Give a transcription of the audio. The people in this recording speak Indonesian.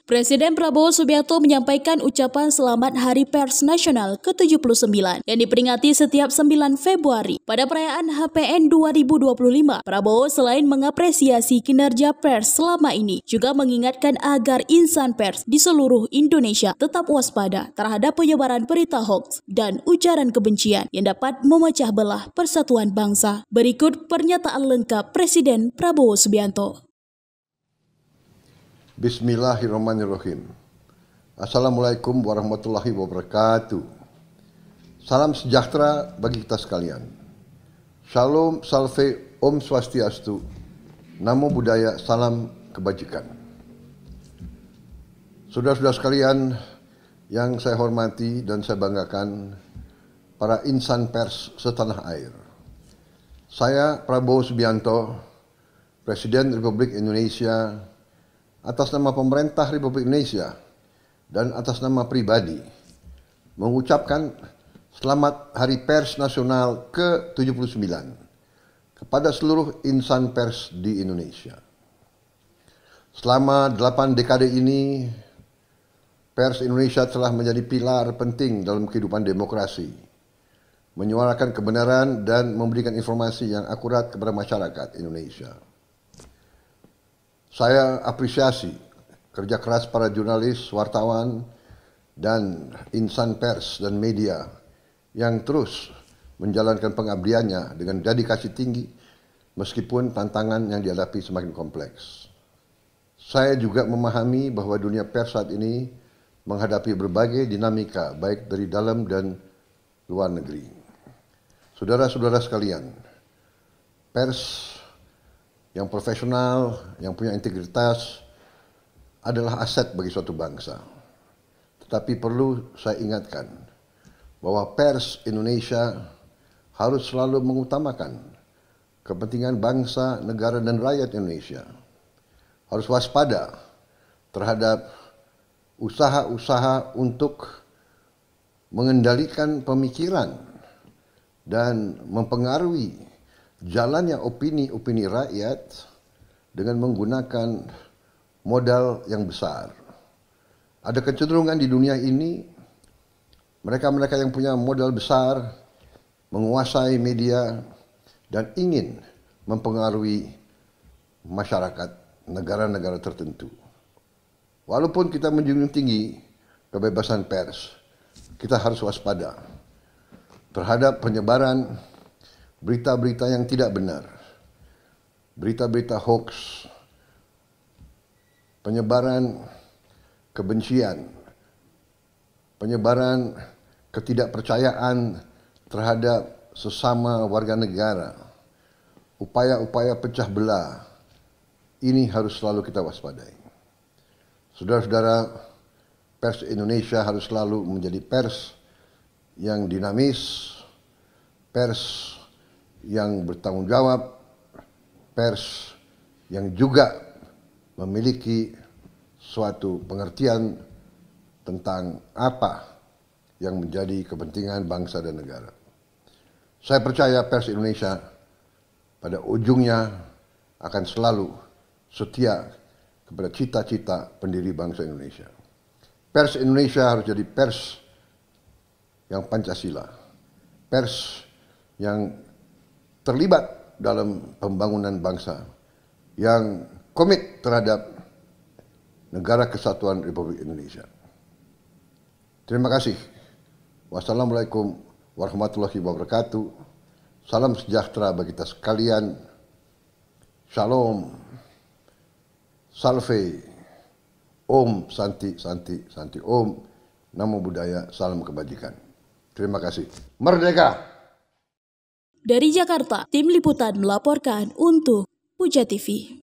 Presiden Prabowo Subianto menyampaikan ucapan selamat Hari Pers Nasional ke-79 yang diperingati setiap 9 Februari. Pada perayaan HPN 2025, Prabowo selain mengapresiasi kinerja pers selama ini, juga mengingatkan agar insan pers di seluruh Indonesia tetap waspada terhadap penyebaran berita hoax dan ujaran kebencian yang dapat memecah belah persatuan bangsa. Berikut pernyataan lengkap Presiden Prabowo Subianto. Bismillahirrahmanirrahim. Assalamualaikum warahmatullahi wabarakatuh. Salam sejahtera bagi kita sekalian. Shalom, salve, Om Swastiastu. Namo Buddhaya, salam kebajikan. Saudara-saudara sekalian yang saya hormati dan saya banggakan, para insan pers setanah air. Saya Prabowo Subianto, Presiden Republik Indonesia, atas nama pemerintah Republik Indonesia dan atas nama pribadi mengucapkan selamat Hari Pers Nasional ke-79 kepada seluruh insan pers di Indonesia. Selama 8 dekade ini, pers Indonesia telah menjadi pilar penting dalam kehidupan demokrasi, menyuarakan kebenaran dan memberikan informasi yang akurat kepada masyarakat Indonesia. Saya apresiasi kerja keras para jurnalis, wartawan, dan insan pers dan media yang terus menjalankan pengabdiannya dengan dedikasi tinggi meskipun tantangan yang dihadapi semakin kompleks. Saya juga memahami bahwa dunia pers saat ini menghadapi berbagai dinamika baik dari dalam dan luar negeri. Saudara-saudara sekalian, pers yang profesional, yang punya integritas adalah aset bagi suatu bangsa. Tetapi perlu saya ingatkan bahwa pers Indonesia harus selalu mengutamakan kepentingan bangsa, negara, dan rakyat Indonesia. Harus waspada terhadap usaha-usaha untuk mengendalikan pemikiran dan mempengaruhi jalannya opini-opini rakyat dengan menggunakan modal yang besar. Ada kecenderungan di dunia ini, mereka-mereka yang punya modal besar menguasai media dan ingin mempengaruhi masyarakat negara-negara tertentu. Walaupun kita menjunjung tinggi kebebasan pers, kita harus waspada terhadap penyebaran berita-berita yang tidak benar, berita-berita hoax, penyebaran kebencian, penyebaran ketidakpercayaan terhadap sesama warga negara, upaya-upaya pecah belah, ini harus selalu kita waspadai. Saudara-saudara, pers Indonesia harus selalu menjadi pers yang dinamis, pers yang bertanggung jawab, pers yang juga memiliki suatu pengertian tentang apa yang menjadi kepentingan bangsa dan negara. Saya percaya pers Indonesia pada ujungnya akan selalu setia kepada cita-cita pendiri bangsa Indonesia. Pers Indonesia harus jadi pers yang Pancasila, pers yang terlibat dalam pembangunan bangsa, yang komit terhadap negara kesatuan Republik Indonesia. Terima kasih. Wassalamualaikum warahmatullahi wabarakatuh. Salam sejahtera bagi kita sekalian. Shalom, salve, Om, Santi, Santi, Santi, Om, Namo Buddhaya, salam kebajikan. Terima kasih. Merdeka! Dari Jakarta, Tim Liputan melaporkan untuk Puja TV.